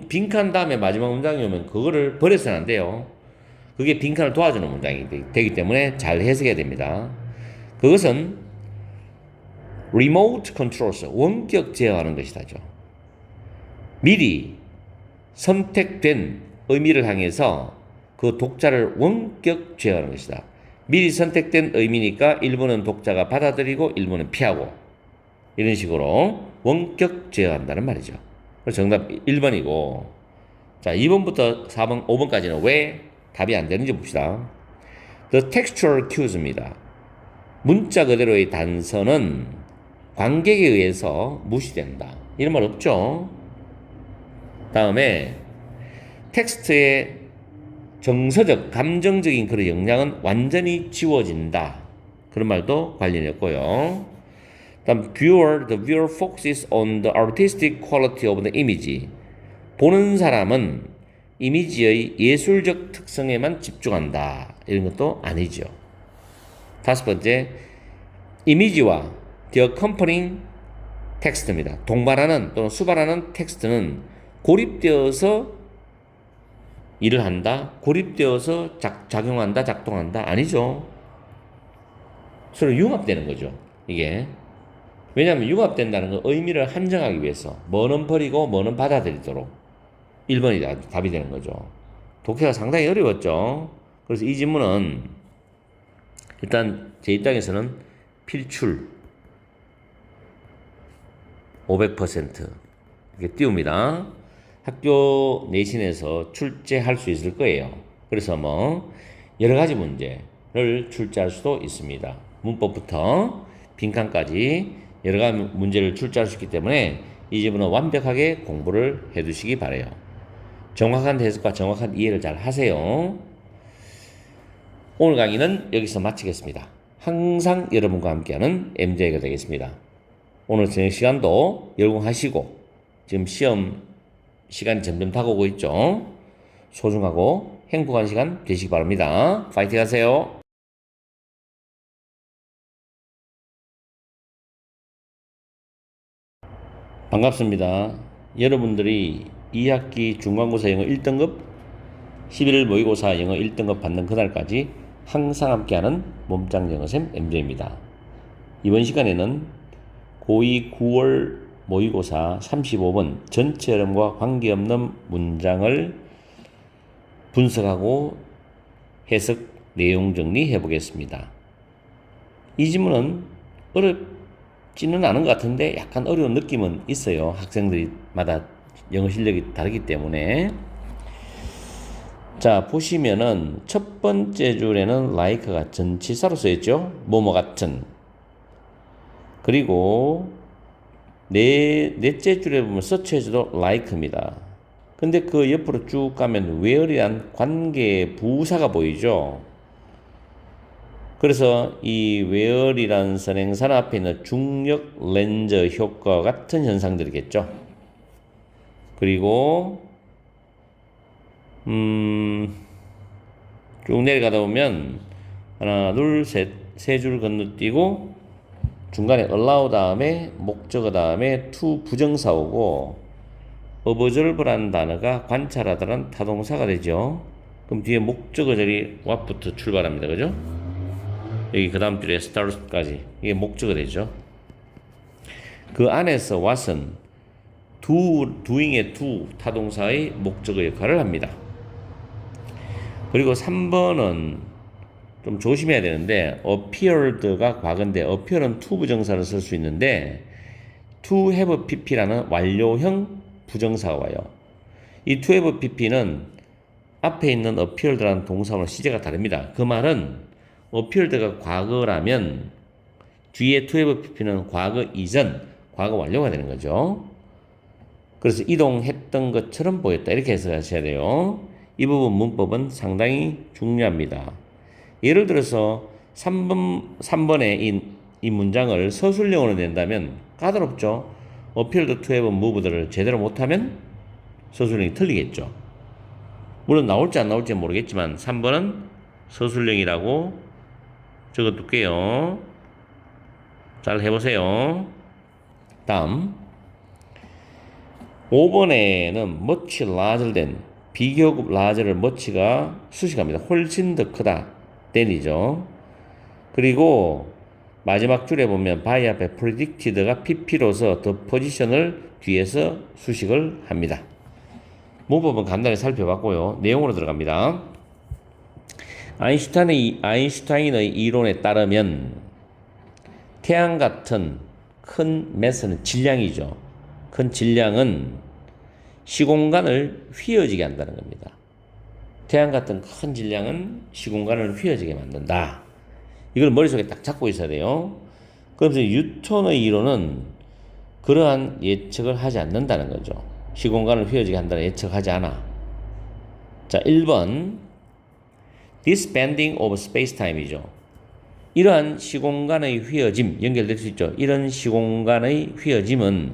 빈칸 다음에 마지막 문장이 오면 그거를 버려서는 안 돼요. 그게 빈칸을 도와주는 문장이 되기 때문에 잘 해석해야 됩니다. 그것은 remote controls, 원격 제어하는 것이다죠. 미리 선택된 의미를 향해서 그 독자를 원격 제어하는 것이다. 미리 선택된 의미니까 일부는 독자가 받아들이고 일부는 피하고 이런 식으로 원격 제어한다는 말이죠. 그래서 정답 1번이고, 자 2번부터 4번, 5번까지는 왜 답이 안 되는지 봅시다. The textual cues입니다. 문자 그대로의 단서는 관객에 의해서 무시된다. 이런 말 없죠. 다음에 텍스트의 정서적, 감정적인 그런 영향은 완전히 지워진다. 그런 말도 관련했고요. 다음 the viewer focuses on the artistic quality of the image. 보는 사람은 이미지의 예술적 특성에만 집중한다. 이런 것도 아니죠. 다섯 번째, 이미지와 the accompanying 텍스트입니다. 동반하는 또는 수반하는 텍스트는 고립되어서 일을 한다, 고립되어서 작용한다, 작동한다, 아니죠. 서로 융합되는 거죠, 이게. 왜냐하면 융합된다는 건 의미를 한정하기 위해서 뭐는 버리고 뭐는 받아들이도록 1번이 답이 되는 거죠. 독해가 상당히 어려웠죠. 그래서 이 질문은 일단 제 입장에서는 필출 500% 이렇게 띄웁니다. 학교 내신에서 출제할 수 있을 거예요. 그래서 뭐 여러 가지 문제를 출제할 수도 있습니다. 문법부터 빈칸까지 여러 가지 문제를 출제할 수 있기 때문에 이 질문은 완벽하게 공부를 해두시기 바라요. 정확한 해석과 정확한 이해를 잘 하세요. 오늘 강의는 여기서 마치겠습니다. 항상 여러분과 함께하는 MJ가 되겠습니다. 오늘 저녁 시간도 열공하시고 지금 시험 시간이 점점 다가오고 있죠. 소중하고 행복한 시간 되시기 바랍니다. 파이팅 하세요. 반갑습니다. 여러분들이 2학기 중간고사 영어 1등급, 11월 모의고사 영어 1등급 받는 그날까지 항상 함께하는 몸짱 영어쌤 MJ입니다. 이번 시간에는 고2 9월 모의고사 35번 전체 흐름과 관계없는 문장을 분석하고 해석 내용 정리해 보겠습니다. 이 질문은 어렵지는 않은 것 같은데 약간 어려운 느낌은 있어요. 학생들마다 영어 실력이 다르기 때문에. 자, 보시면은 첫 번째 줄에는 like가 전치사로 써있죠. 뭐뭐 같은. 그리고 넷째 줄에 보면 서치해줘도 like입니다. 근데 그 옆으로 쭉 가면 where이란 관계 부사가 보이죠. 그래서 이 where이라는 선행사는 앞에 있는 중력 렌즈 효과와 같은 현상들이겠죠. 그리고 쭉 내려가다 보면 하나, 둘, 셋, 세 줄 건너뛰고 중간에 allow 다음에 목적어 다음에 to 부정사 오고 observe라는 단어가 관찰하다라는 타동사가 되죠. 그럼 뒤에 목적어 자리 what부터 출발합니다. 그죠? 여기 그 다음 줄에 start까지 이게 목적어 되죠. 그 안에서 what은 doing의 do 타동사의 목적어 역할을 합니다. 그리고 3번은 좀 조심해야 되는데 appeared가 과거인데 appear은 to 부정사를 쓸 수 있는데 to have pp라는 완료형 부정사가 와요. 이 to have pp는 앞에 있는 appeared라는 동사와 시제가 다릅니다. 그 말은 appeared가 과거라면 뒤에 to have pp는 과거 이전, 과거 완료가 되는 거죠. 그래서 이동했던 것처럼 보였다. 이렇게 해석하셔야 돼요. 이 부분 문법은 상당히 중요합니다. 예를 들어서 3번의 이 문장을 서술형으로 낸다면 까다롭죠. appeared to have moved를 제대로 못하면 서술형이 틀리겠죠. 물론 나올지 안 나올지 모르겠지만 3번은 서술형이라고 적어둘게요. 잘 해보세요. 다음 5번에는 much larger than 비교급 larger를 much가 수식합니다. 훨씬 더 크다 than이죠. 그리고 마지막 줄에 보면 by 앞에 predicted가 pp로서 the position을 뒤에서 수식을 합니다. 문법은 간단히 살펴봤고요. 내용으로 들어갑니다. 아인슈타인의 이론에 따르면 태양 같은 큰 매스는 질량이죠. 큰 질량은 시공간을 휘어지게 한다는 겁니다. 태양 같은 큰 질량은 시공간을 휘어지게 만든다. 이걸 머릿속에 딱 잡고 있어야 돼요. 그러면서 뉴턴의 이론은 그러한 예측을 하지 않는다는 거죠. 시공간을 휘어지게 한다는 예측하지 않아. 자, 1번 This bending of space-time이죠. 이러한 시공간의 휘어짐 연결될 수 있죠. 이런 시공간의 휘어짐은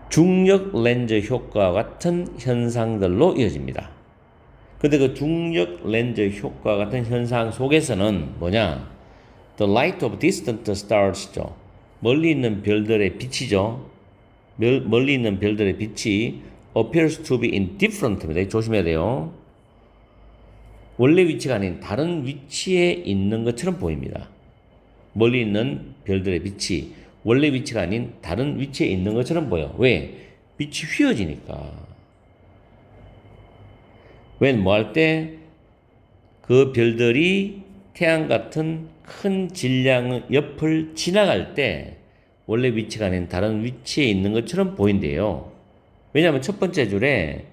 중력 렌즈 효과와 같은 현상들로 이어집니다. 근데 그 중력 렌즈 효과 같은 현상 속에서는 뭐냐? The light of distant stars죠. 멀리 있는 별들의 빛이죠. 멀리 있는 별들의 빛이 appears to be indifferent입니다. 조심해야 돼요. 원래 위치가 아닌 다른 위치에 있는 것처럼 보입니다. 멀리 있는 별들의 빛이 원래 위치가 아닌 다른 위치에 있는 것처럼 보여. 왜? 빛이 휘어지니까. 왜? 뭐 할 때? 그 별들이 태양 같은 큰 질량 옆을 지나갈 때 원래 위치가 아닌 다른 위치에 있는 것처럼 보인대요. 왜냐하면 첫 번째 줄에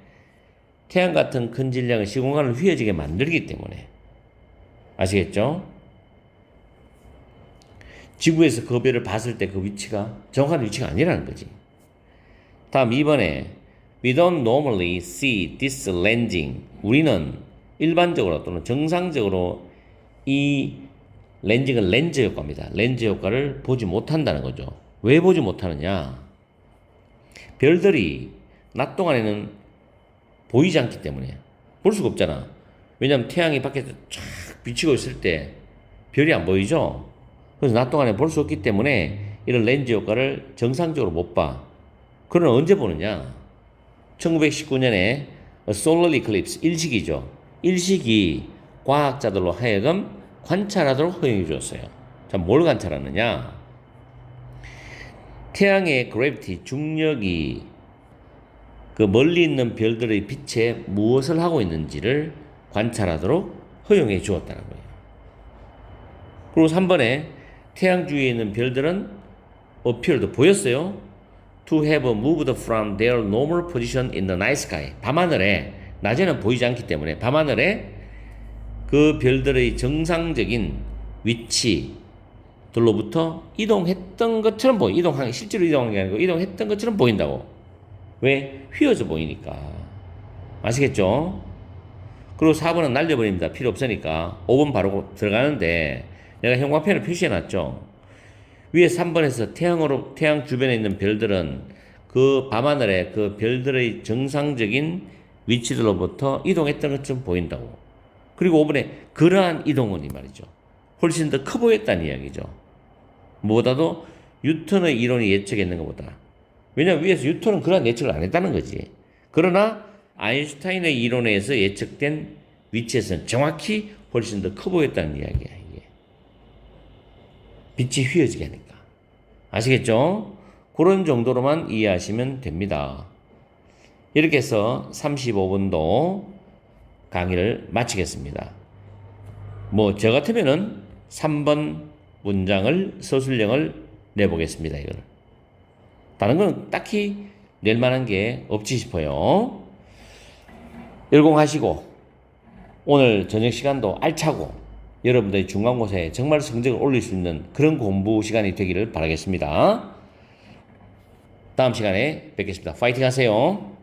태양 같은 큰 질량은 시공간을 휘어지게 만들기 때문에. 아시겠죠? 지구에서 그 별을 봤을 때 그 위치가 정확한 위치가 아니라는 거지. 다음 2번에 We don't normally see this lensing. 우리는 일반적으로 또는 정상적으로 이 렌징은 렌즈 효과입니다. 렌즈 효과를 보지 못한다는 거죠. 왜 보지 못하느냐? 별들이 낮 동안에는 보이지 않기 때문에 볼 수가 없잖아. 왜냐하면 태양이 밖에서 쫙 비치고 있을 때 별이 안 보이죠. 그래서 낮 동안에 볼 수 없기 때문에 이런 렌즈 효과를 정상적으로 못 봐. 그러나 언제 보느냐? 1919년에 Solar Eclipse 일식이죠. 일식이 과학자들로 하여금 관찰하도록 허용해 주었어요. 자, 뭘 관찰하느냐? 태양의 그래비티, 중력이 그 멀리 있는 별들의 빛에 무엇을 하고 있는지를 관찰하도록 허용해 주었다는 거예요. 그리고 3번에 태양 주위에 있는 별들은 appeared 보였어요. To have moved from their normal position in the night sky. 밤하늘에 낮에는 보이지 않기 때문에 밤하늘에 그 별들의 정상적인 위치들로부터 이동했던 것처럼 보여. 실제로 이동한 게 아니고 이동했던 것처럼 보인다고. 왜? 휘어져 보이니까. 아시겠죠? 그리고 4번은 날려버립니다. 필요 없으니까. 5번 바로 들어가는데 내가 형광펜을 표시해놨죠. 위에 3번에서 태양 주변에 있는 별들은 그 밤하늘에 그 별들의 정상적인 위치들로부터 이동했던 것처럼 보인다고. 그리고 5번에 그러한 이동은 이 말이죠. 훨씬 더 커 보였다는 이야기죠. 무보다도 뉴턴의 이론이 예측했는 것보다. 왜냐하면 위에서 뉴턴은 그러한 예측을 안 했다는 거지. 그러나 아인슈타인의 이론에 의해서 예측된 위치에서는 정확히 훨씬 더 커 보였다는 이야기야. 이게. 빛이 휘어지게 하니까. 아시겠죠? 그런 정도로만 이해하시면 됩니다. 이렇게 해서 35분도 강의를 마치겠습니다. 뭐 저 같으면은 3번 문장을 서술형을 내보겠습니다. 이걸. 다른 건 딱히 낼 만한 게 없지 싶어요. 열공하시고 오늘 저녁 시간도 알차고 여러분들의 중간고사에 정말 성적을 올릴 수 있는 그런 공부 시간이 되기를 바라겠습니다. 다음 시간에 뵙겠습니다. 파이팅 하세요.